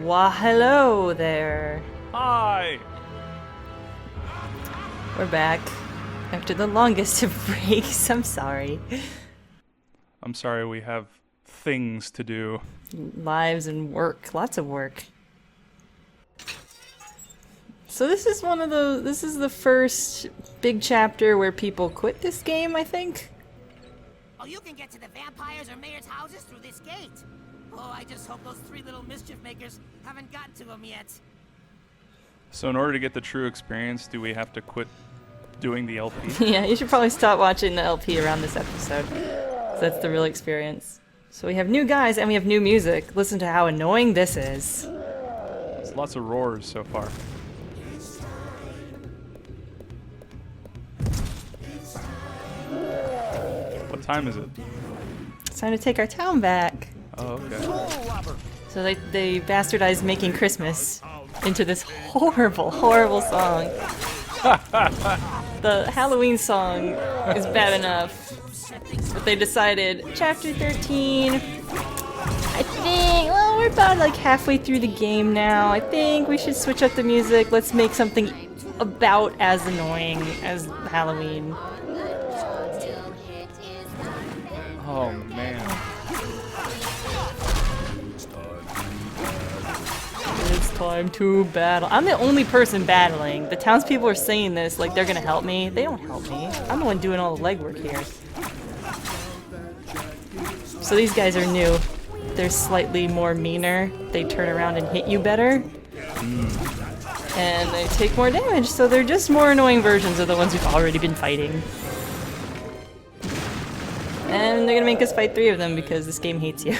Why, hello there. Hi! We're back. After the longest of breaks, I'm sorry. I'm sorry, we have things to do. Lives and work. Lots of work. So this is this is the first big chapter where people quit this game, I think? Oh, you can get to the vampires or mayor's houses through this gate. Oh, I just hope those three little mischief makers haven't gotten to them yet. So in order to get the true experience, do we have to quit doing the LP? Yeah, you should probably stop watching the LP around this episode. 'Cause that's the real experience. So we have new guys and we have new music. Listen to how annoying this is. There's lots of roars so far. What time is it? It's time to take our town back. Oh, okay. So they bastardized Making Christmas into this horrible, horrible song. The Halloween song is bad enough, but they decided, Chapter 13, I think, well, we're about like halfway through the game now. I think we should switch up the music. Let's make something about as annoying as Halloween. Oh, man. It's time to battle. I'm the only person battling. The townspeople are saying this like they're gonna help me. They don't help me. I'm the one doing all the legwork here. So these guys are new. They're slightly more meaner. They turn around and hit you better. And they take more damage, so they're just more annoying versions of the ones we've already been fighting. And they're gonna make us fight 3 of them because this game hates you.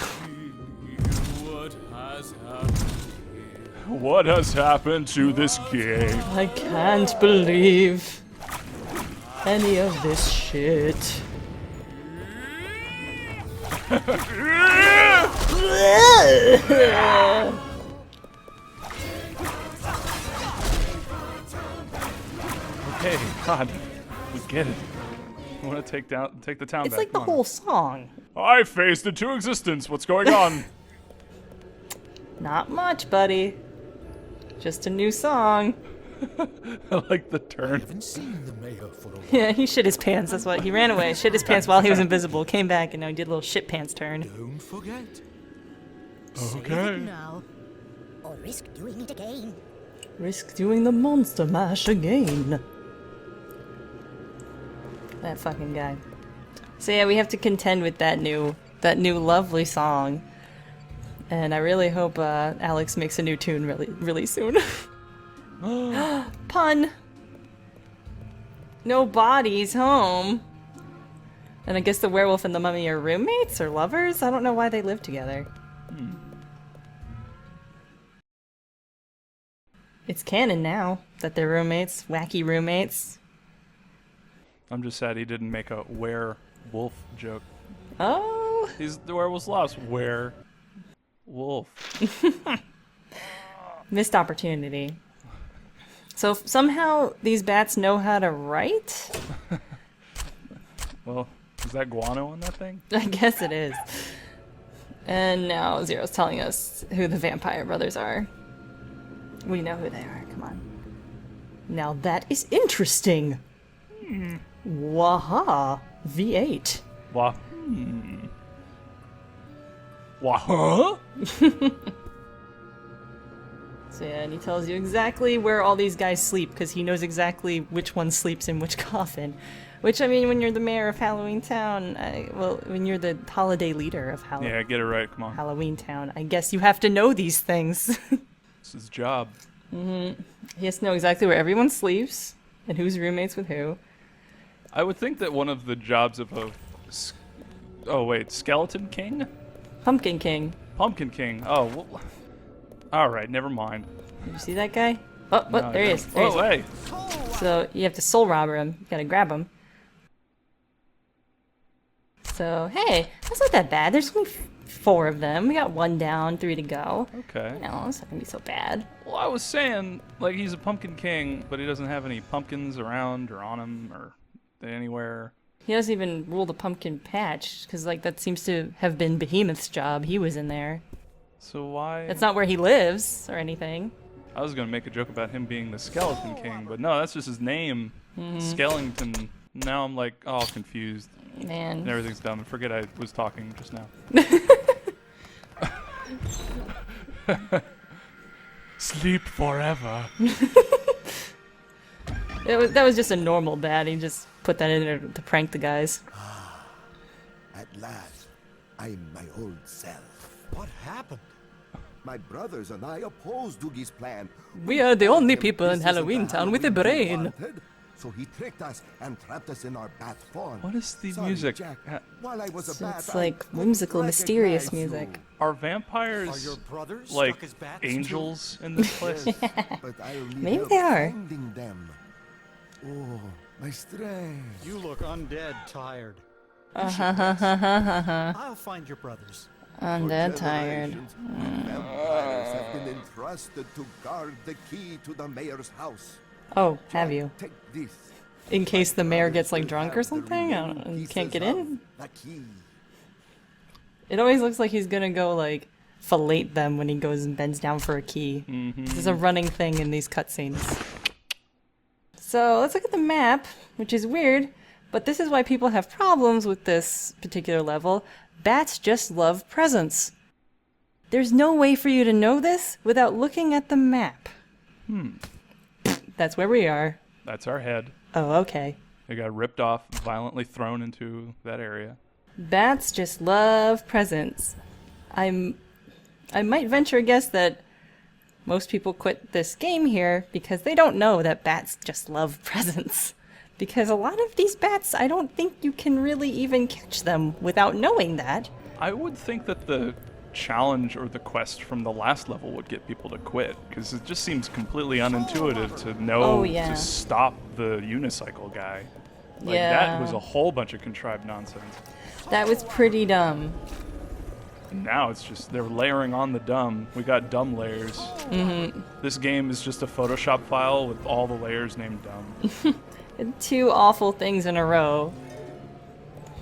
What has happened to this game? I can't believe any of this shit. Okay, God, we get it. We want to take the town It's back. like the Come on. whole song. I phased into existence. What's going on? Not much, buddy. Just a new song. I like the turn. Haven't seen the mayor for a while. Yeah, he shit his pants. That's what he ran away. Shit his pants while he was invisible. Came back and now he did a little shit pants turn. Don't forget. Okay. No. Or risk doing it again. Risk doing the monster mash again. That fucking guy. So yeah, we have to contend with that new lovely song. And I really hope Alex makes a new tune really soon. Pun! No bodies home. And I guess the werewolf and the mummy are roommates or lovers? I don't know why they live together. It's canon now that they're roommates, wacky roommates. I'm just sad he didn't make a werewolf joke. Oh! He's the werewolf's lost. Werewolf. Missed opportunity. So somehow these bats know how to write? Well, is that guano on that thing? I guess it is. And now Zero's telling us who the vampire brothers are. We know who they are, come on. Now that is interesting! Waha! V8. Wah. Wah. So yeah, and he tells you exactly where all these guys sleep, because he knows exactly which one sleeps in which coffin. Which, I mean, when you're the mayor of Halloween Town, well, when you're the holiday leader of Yeah, get it right. Come on. Halloween Town, I guess you have to know these things. It's his job. He has to know exactly where everyone sleeps, and who's roommates with who. I would think that one of the jobs of a... Oh, wait. Skeleton King? Pumpkin King. Pumpkin King. Oh, well... Alright, never mind. Did you see that guy? Oh, No, I there he is. didn't. There he Oh, is. hey. So you have to soul robber him. You gotta grab him. So, hey, that's not that bad. There's only 4 of them. We got 1 down, 3 to go. Okay. No, it's not gonna be so bad. Well, I was saying, like, he's a Pumpkin King, but he doesn't have any pumpkins around or on him or anywhere. He doesn't even rule the pumpkin patch, because, like, that seems to have been Behemoth's job. He was in there. So why? That's not where he lives or anything. I was gonna make a joke about him being the Skeleton King, but no, that's just his name. Skellington. Now I'm like all confused. Man. And everything's dumb. Forget I was talking just now. Sleep forever. That was just a normal bat. He just put that in there to prank the guys. At last, I'm my old self. What happened? My brothers and I opposed Oogie's plan. We are the only Him, people in this isn't Halloween the Town with a Halloween he brain. wanted, so he tricked us and trapped us in our bat form. What is the Sorry, music? Jack. While I was a So bat, it's I like couldn't whimsical, mysterious recognize music. Are Are vampires your brothers like stuck as bats angels in this place? you. But I'll need Maybe help they are. finding them. Oh, my strength. too? You look undead tired. Uh-huh. I'll find your brothers. I'm dead tired. Generations, vampires have been entrusted to guard the key to the mayor's house. Oh, have you? Take this. In case the mayor gets like Will drunk have or the something? I don't know, remaining you can't get pieces in? of the key. It always looks like he's gonna go like fillet them when he goes and bends down for a key. This is a running thing in these cutscenes. So let's look at the map, which is weird, but this is why people have problems with this particular level. Bats just love presents. There's no way for you to know this without looking at the map. That's where we are. That's our head. Oh, okay. It got ripped off, violently thrown into that area. Bats just love presents. I might venture a guess that most people quit this game here because they don't know that bats just love presents. Because a lot of these bats, I don't think you can really even catch them without knowing that. I would think that the challenge or the quest from the last level would get people to quit, because it just seems completely unintuitive to know Oh, yeah. to stop the unicycle guy. Like, Yeah. that was a whole bunch of contrived nonsense. That was pretty dumb. And now it's just, they're layering on the dumb. We got dumb layers. This game is just a Photoshop file with all the layers named dumb. Two awful things in a row.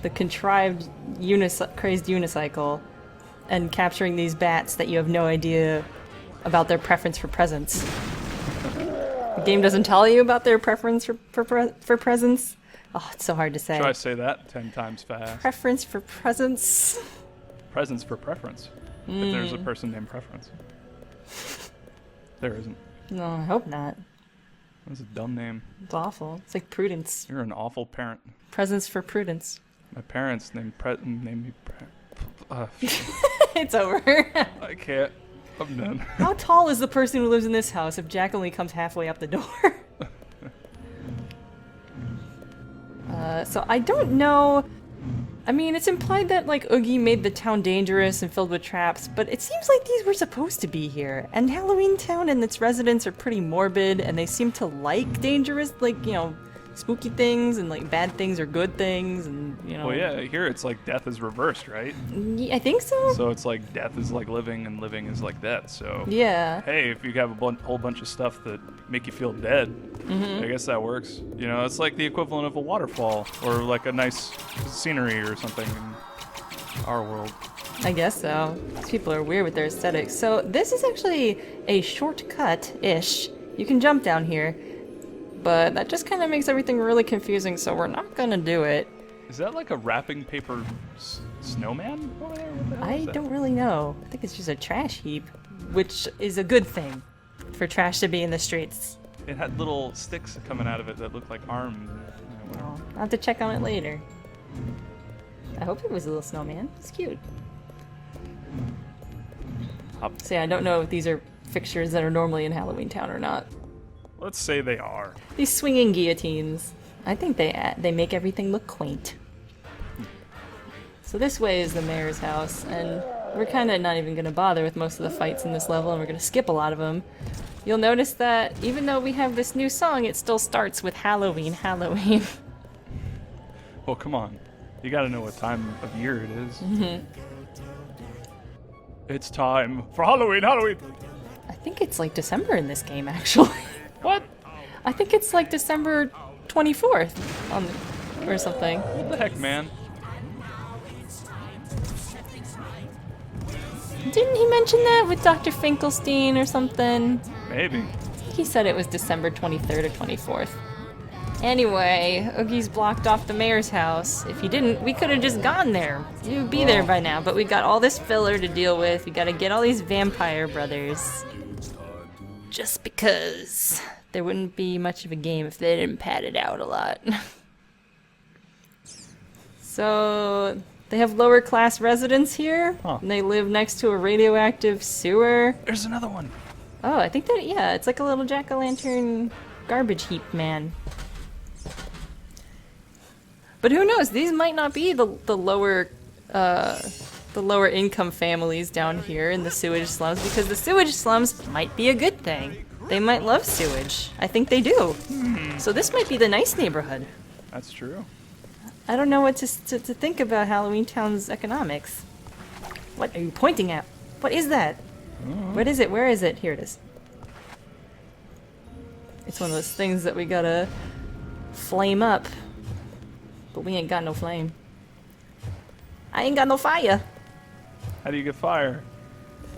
The contrived crazed unicycle and capturing these bats that you have no idea about their preference for presents. The game doesn't tell you about their preference for presents. Oh, it's so hard to say. Try to say that 10 times fast. Preference for presents. Presence for preference. If there's a person named Preference. There isn't. No, I hope not. That's a dumb name. It's awful. It's like prudence. You're an awful parent. Presents for prudence. My parents named me It's over. I can't. I'm done. How tall is the person who lives in this house if Jack only comes halfway up the door? So I don't know. I mean, it's implied that, like, Oogie made the town dangerous and filled with traps, but it seems like these were supposed to be here. And Halloween Town and its residents are pretty morbid, and they seem to like dangerous, like, you know, spooky things, and, like, bad things are good things, and, you know. Well, yeah, here it's like death is reversed, right? I think so. So it's like death is like living and living is like death. So, Yeah. hey, if you have a whole bunch of stuff that make you feel dead, I guess that works. You know, it's like the equivalent of a waterfall or like a nice scenery or something in our world. I guess so. These people are weird with their aesthetics. So this is actually a shortcut-ish. You can jump down here, but that just kind of makes everything really confusing, so we're not gonna do it. Is that like a wrapping paper snowman over there? What the hell is I that? don't really know. I think it's just a trash heap, which is a good thing for trash to be in the streets. It had little sticks coming out of it that looked like arms. Whatever. Well, I'll have to check on it later. I hope it was a little snowman. It's cute. Hop. So yeah, I don't know if these are fixtures that are normally in Halloween Town or not. Let's say they are. These swinging guillotines. I think they make everything look quaint. So this way is the mayor's house, and we're kind of not even going to bother with most of the fights in this level, and we're going to skip a lot of them. You'll notice that even though we have this new song, it still starts with Halloween, Halloween. Well, come on. You gotta know what time of year it is. It's time for Halloween, Halloween! I think it's like December in this game, actually. What? I think it's like December 24th or something. What the heck, man? Didn't he mention that with Dr. Finkelstein or something? Maybe. He said it was December 23rd or 24th. Anyway, Oogie's blocked off the mayor's house. If he didn't, we could have just gone there. You'd be there by now, but we got all this filler to deal with. We gotta get all these vampire brothers. Just because there wouldn't be much of a game if they didn't pad it out a lot. So, they have lower class residents here. Huh. And they live next to a radioactive sewer. There's another one. Oh, I think that, yeah, it's like a little jack-o'-lantern garbage heap man. But who knows? These might not be the lower income families down here in the sewage slums, because the sewage slums might be a good thing. They might love sewage. I think they do. So this might be the nice neighborhood. That's true. I don't know what to think about Halloween Town's economics. What are you pointing at? What is that? What is it? Where is it? Here it is. It's one of those things that we gotta flame up. But we ain't got no flame. I ain't got no fire. How do you get fire?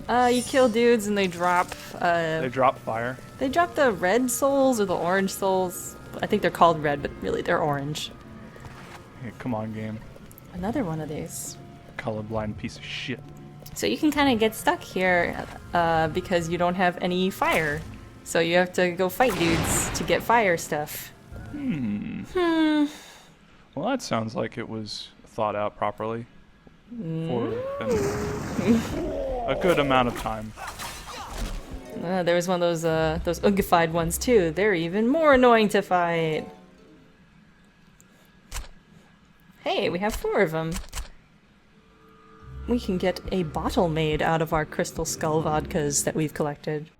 You kill dudes and they drop, They drop fire. they drop the red souls or the orange souls. I think they're called red, but really they're orange. Hey, come on, game. Another one of these. Colorblind piece of shit. So you can kind of get stuck here, because you don't have any fire. So you have to go fight dudes to get fire stuff. Well, that sounds like it was thought out properly for a good amount of time. There was one of those Oogified ones too. They're even more annoying to fight. Hey, we have 4 of them. We can get a bottle made out of our Crystal Skull vodkas that we've collected.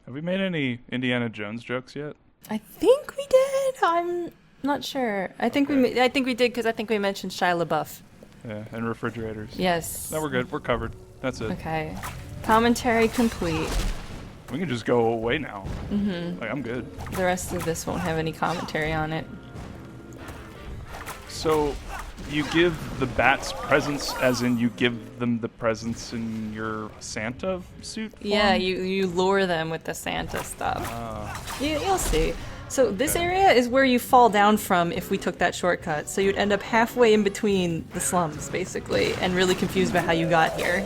Have we made any Indiana Jones jokes yet? I think we did. I'm not sure. I think we did because I think we mentioned Shia LaBeouf. Yeah, and refrigerators. Yes. No, we're good. We're covered. That's it. Okay. Commentary complete. We can just go away now. Like, I'm good. The rest of this won't have any commentary on it. So, you give the bats presents, as in you give them the presents in your Santa suit form? Yeah, you lure them with the Santa stuff. You'll see. So this area is where you fall down from if we took that shortcut. So you'd end up halfway in between the slums, basically, and really confused about how you got here.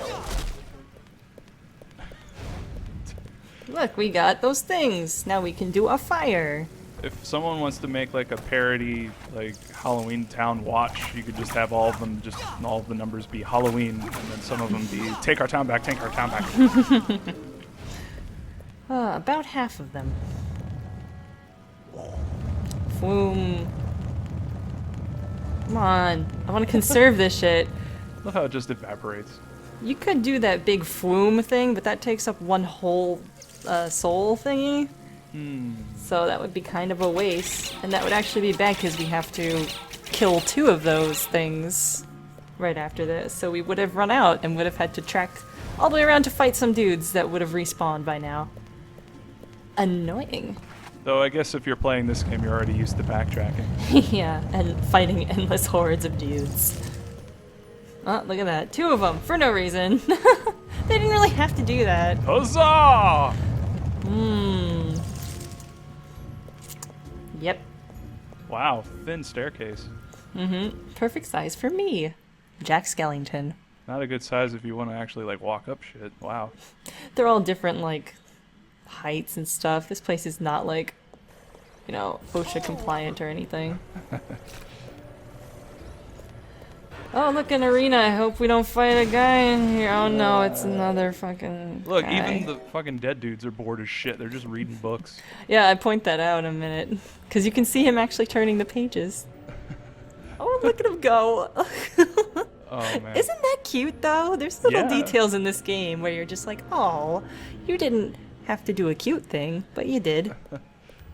Look, we got those things. Now we can do a fire. If someone wants to make like a parody, like Halloween Town Watch, you could just have all of them, just all of the numbers be Halloween, and then some of them be take our town back, take our town back. About half of them. Boom. Come on. I want to conserve this shit. Look how it just evaporates. You could do that big flume thing, but that takes up one whole soul thingy. So that would be kind of a waste. And that would actually be bad because we have to kill 2 of those things right after this. So we would have run out and would have had to track all the way around to fight some dudes that would have respawned by now. Annoying. Though I guess if you're playing this game, you're already used to backtracking. Yeah, and fighting endless hordes of dudes. Oh, look at that. 2 of them, for no reason. They didn't really have to do that. Huzzah! Yep. Wow, thin staircase. Perfect size for me. Jack Skellington. Not a good size if you want to actually like walk up shit. Wow. They're all different, like, heights and stuff. This place is not, like, you know, OSHA compliant or anything. Oh, look, an arena. I hope we don't fight a guy in here. Oh no, it's another fucking Look, guy. even the fucking dead dudes are bored as shit. They're just reading books. Yeah, I point that out in a minute. Because you can see him actually turning the pages. Oh, look at him go. Oh, man. Isn't that cute, though? There's little Yeah. details in this game where you're just like, oh, you didn't have to do a cute thing, but you did.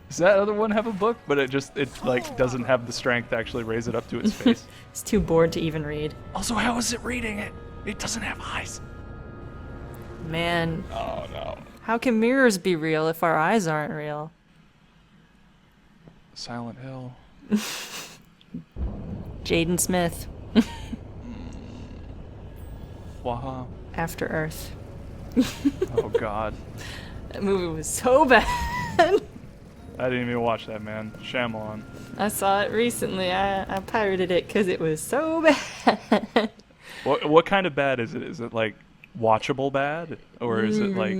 Does that other one have a book? But it like doesn't have the strength to actually raise it up to its face. It's too bored to even read. Also, how is it reading it? It doesn't have eyes. Man, Oh, no. how can mirrors be real if our eyes aren't real? Silent Hill. Jaden Smith, Waha. After Earth. Oh God. That movie was so bad. I didn't even watch that, man. Shyamalan. I saw it recently. I pirated it because it was so bad. What kind of bad is it? Is it like watchable bad, or is it like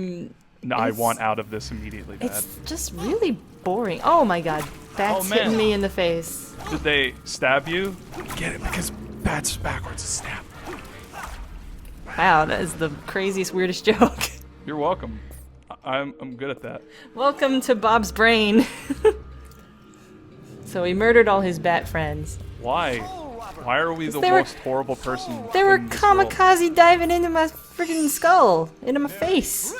no, I want out of this immediately bad? It's just really boring. Oh my god, bats man. hitting me in the face. Did they stab you? Get it because bats backwards is stab. Wow, that is the craziest, weirdest joke. You're welcome. I'm good at that. Welcome to Bob's brain. So he murdered all his bat friends. Why? Why are we the they were- most horrible person? They were in this world? kamikaze diving into my freaking skull, into my face.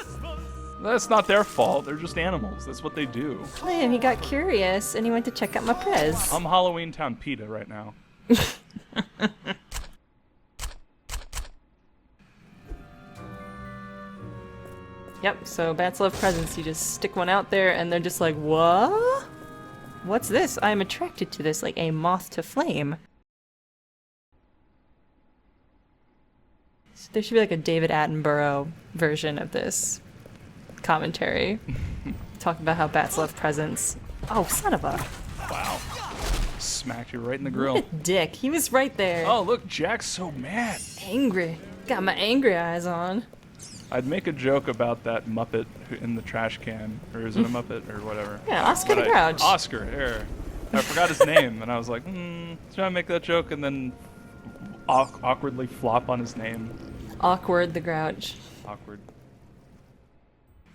That's not their fault. They're just animals. That's what they do. Man, he got curious and he went to check out my prez. I'm Halloween Town PETA right now. Yep, so bats love presents. You just stick one out there and they're just like, what? What's this? I'm attracted to this, like a moth to flame. So there should be like a David Attenborough version of this commentary. Talk about how bats love presents. Oh, son of a Wow. Smacked you right in the grill. dick. He was right there. Oh, look, Jack's so mad. Angry. Got my angry eyes on. I'd make a joke about that Muppet in the trash can, or is it a Muppet or whatever? Yeah, Oscar But the Grouch. Oscar, here. I forgot his name, and I was like, should I make that joke and then awkwardly flop on his name? Awkward the Grouch. Awkward.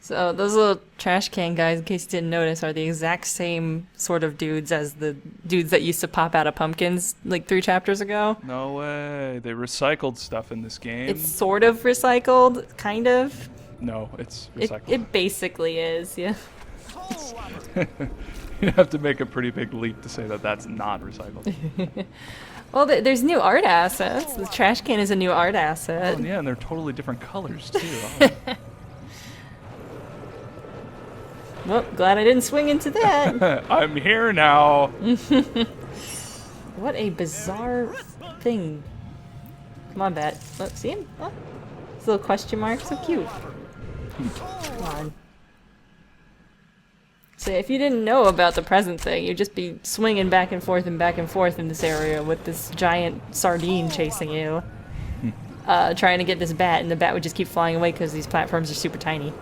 So those little trash can guys, in case you didn't notice, are the exact same sort of dudes as the dudes that used to pop out of pumpkins like 3 chapters ago. No way. They recycled stuff in this game. It's sort of recycled, kind of. No, it's It, recycled. it basically is, yeah. You have to make a pretty big leap to say that that's not recycled. Well, there's new art assets. The trash can is a new art asset. Oh, yeah, and they're totally different colors, too. Oh. Well, glad I didn't swing into that. I'm here now. What a bizarre thing. Come on, bat. Look, see him? Oh, his little question mark, so cute. Come on. So if you didn't know about the present thing, you'd just be swinging back and forth in this area with this giant sardine chasing you. Trying to get this bat, and the bat would just keep flying away because these platforms are super tiny.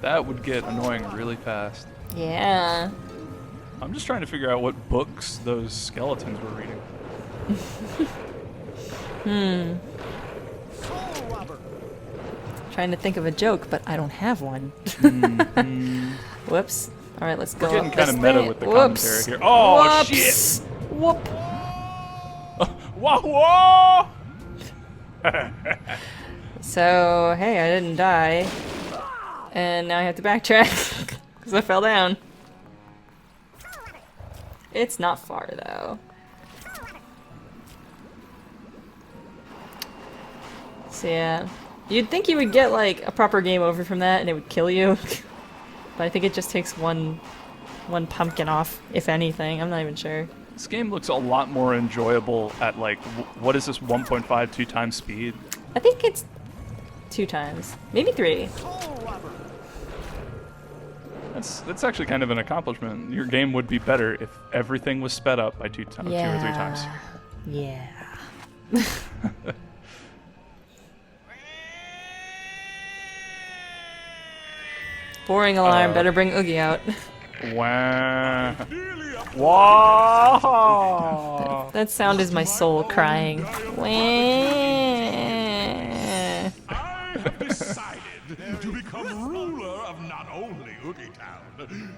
That would get annoying really fast. Yeah. I'm just trying to figure out what books those skeletons were reading. Trying to think of a joke, but I don't have one. Whoops. All right, let's go. We're getting up kind this of meta thing. with the Whoops. commentary here. Oh, Whoops. shit! Whoop. Whoa, whoa! So, hey, I didn't die. And now I have to backtrack because I fell down. It's not far, though. So, yeah. You'd think you would get, like, a proper game over from that and it would kill you. But I think it just takes one pumpkin off, if anything. I'm not even sure. This game looks a lot more enjoyable at, like, what is this, 1.5, 2 times speed? I think it's 2 times. Maybe 3. That's actually kind of an accomplishment. Your game would be better if everything was sped up by 2 or 3 times. Yeah. Boring alarm. Better bring Oogie out. Wow. Wow. That sound is my soul crying. Wah. I've decided to become ruler of not only Oogie Town,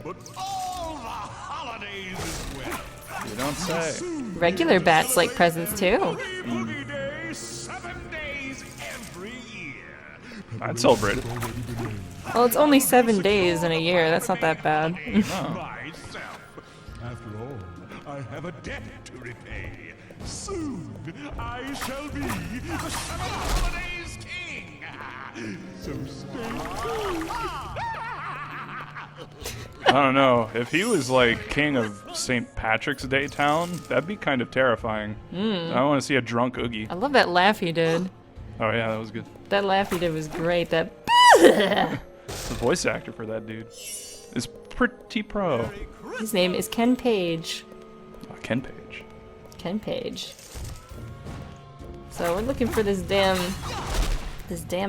but all the holidays as well. You don't say. Regular bats like presents too. Oogie Day, 7 days every year. I'd celebrate it. Well, it's only 7 days in a year. That's not that bad. Myself. After all, I have a debt to repay. Soon, I shall be the 7 holidays king. So stay tuned. I don't know. If he was like king of St. Patrick's Day town, that'd be kind of terrifying. I want to see a drunk Oogie. I love that laugh he did. Oh yeah, that was good. That laugh he did was great. That. The voice actor for that dude is pretty pro. His name is Ken Page. Oh, Ken Page. Ken Page. So we're looking for this damn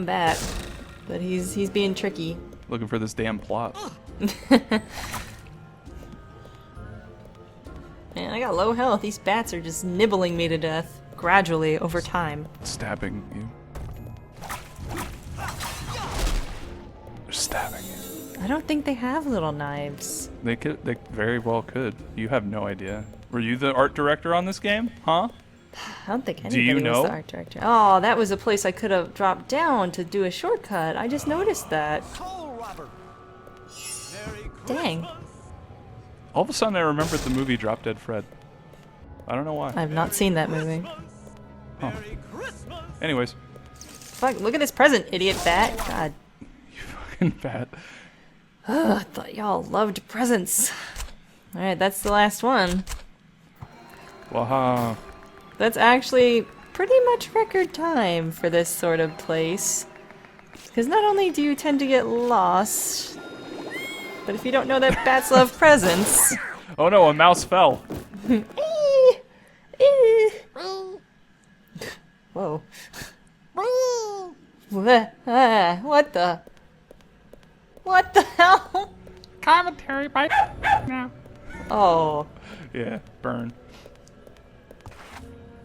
bat, but he's being tricky. Looking for this damn plot. Man, I got low health. These bats are just nibbling me to death gradually over time. Stabbing you. They're stabbing you. I don't think they have little knives. They could. They very well could. You have no idea. Were you the art director on this game? Huh? I don't think anybody you was know? the art director. Oh, that was a place I could have dropped down to do a shortcut. I just noticed that. Dang. All of a sudden, I remembered the movie Drop Dead Fred. I don't know why. I've not seen that movie. Huh. Anyways, Fuck, look at this present, idiot bat. God. you fucking bat. Ugh, I thought y'all loved presents. Alright, that's the last one. Waha. That's actually pretty much record time for this sort of place. Because not only do you tend to get lost, but if you don't know that bats love presents... Oh no, a mouse fell. Whoa. What the? What the hell? Commentary by now. Oh. Yeah, burn.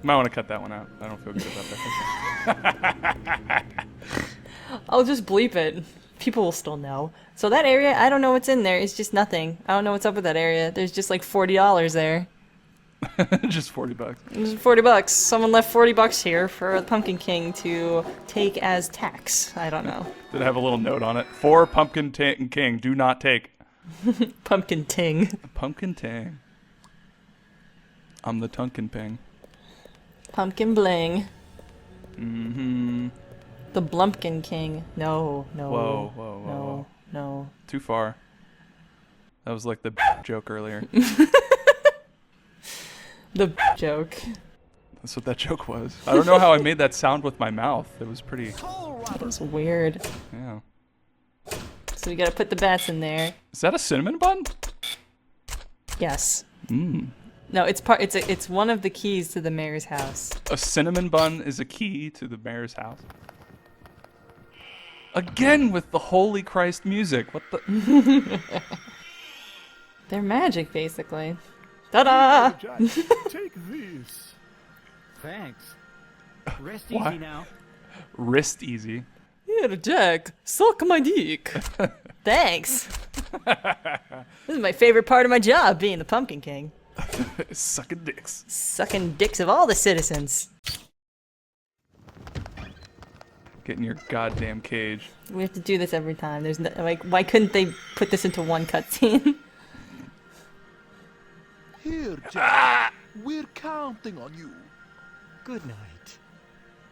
Might want to cut that one out. I don't feel good about that. I'll just bleep it. People will still know. So that area, I don't know what's in there. It's just nothing. I don't know what's up with that area. There's just like $40 there. Just $40. It's $40. Someone left $40 here for the Pumpkin King to take as tax. I don't know. Did it have a little note on it? For Pumpkin King, do not take. Pumpkin Ting. Pumpkin Tang. I'm the Tunkin Ping. Pumpkin Bling. Mm-hmm. The Blumpkin King. No, no. Whoa, whoa, whoa, no, whoa. no. Too far. That was like the joke earlier. The joke. That's what that joke was. I don't know how I made that sound with my mouth. It was pretty... That was weird. Yeah. So we gotta put the bats in there. Is that a cinnamon bun? Yes. Mmm. No, it's one of the keys to the mayor's house. A cinnamon bun is a key to the mayor's house. Again with the Holy Christ music. What the... They're magic, basically. Ta-da! Jack, take this. Thanks. Rest Why? easy now. Wrist easy. Here, Jack, suck my dick. Thanks. This is my favorite part of my job, being the Pumpkin King. Sucking dicks. Sucking dicks of all the citizens. Get in your goddamn cage. We have to do this every time. There's no, like, why couldn't they put this into one cutscene? Here, Jack. We're counting on you. Good night.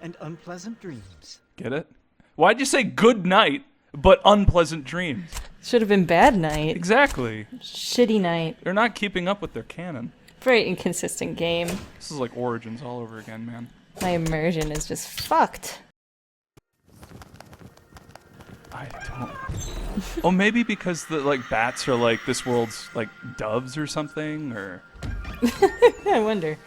And unpleasant dreams. Get it? Why'd you say good night, but unpleasant dreams? Should have been bad night. Exactly. Shitty night. They're not keeping up with their canon. Very inconsistent game. This is like Origins all over again, man. My immersion is just fucked. I don't... Oh, maybe because the like bats are like this world's like doves or something, or... I wonder.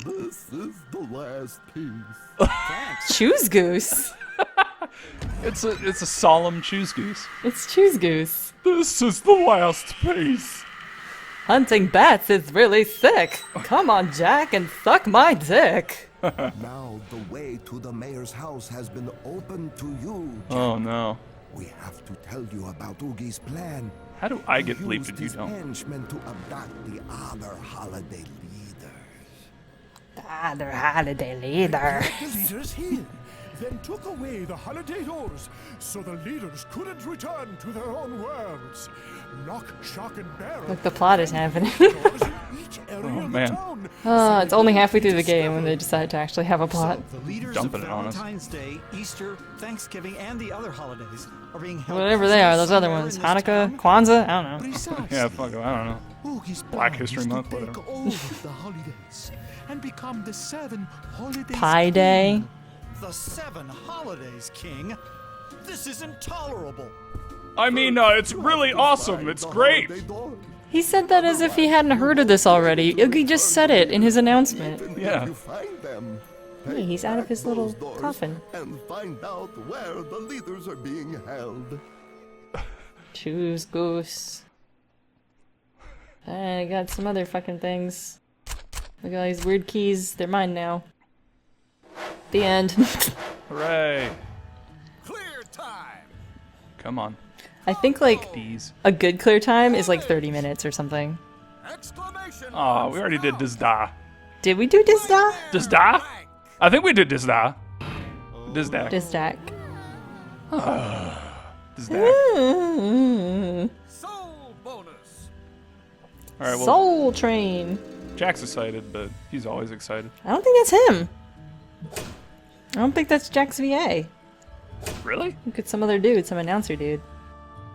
This is the last piece. Choose Goose. It's a solemn choose goose. It's Choose Goose. This is the last piece. Hunting bats is really sick. Come on, Jack, and suck my dick. Now the way to the mayor's house has been opened to you, Jack. Oh no. We have to tell you about Oogie's plan. How do I get He bleeped used if you his don't? henchmen to abduct the other holiday leaders. Other holiday leader. The leaders here, then took away the holiday doors so the leaders couldn't return to their own worlds. Lock, shock, and barrel. Look, the plot is happening. doors in each area Oh, of the man. town. Oh, it's only halfway through the game when they decide to actually have a plot. So the leaders Dumping of it on us. Valentine's Day, Easter, Thanksgiving, and the other holidays are being held Whatever they are, those other somewhere ones. in this Hanukkah, town. Kwanzaa, I don't know. Precisely. Yeah, fuck it, I don't know. Oogie's Black plan History is to Month, take whatever. over the holidays and become the 7 holidays Pie Day. queen. The 7 holidays, King. This is intolerable. I mean, it's really awesome. It's great. He said that as if he hadn't heard of this already. Oogie just said it in his announcement. Yeah. You find them. Hey, he's out of his little Those doors coffin. And find out where the leaders are being held. Choose goose. I got some other fucking things. Look at all these weird keys. They're mine now. The end. Hooray. Clear time. Come on. I think like These. a good clear time is like 30 minutes or something. Exclamation. Oh, we already did Dizda. Did we do Dizda? Dizda? I think we did Dizda. Dizdak. Dizdak. Dizdak. Soul bonus. All right, well, Soul Train. Jack's excited, but he's always excited. I don't think that's him. I don't think that's Jack's VA. Really? Look at some other dude, some announcer dude.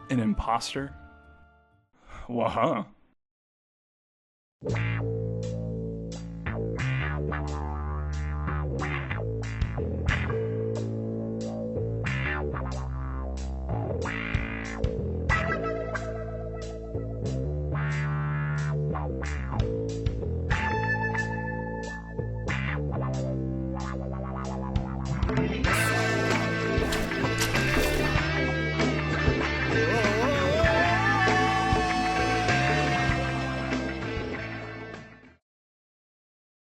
An imposter? Well, huh.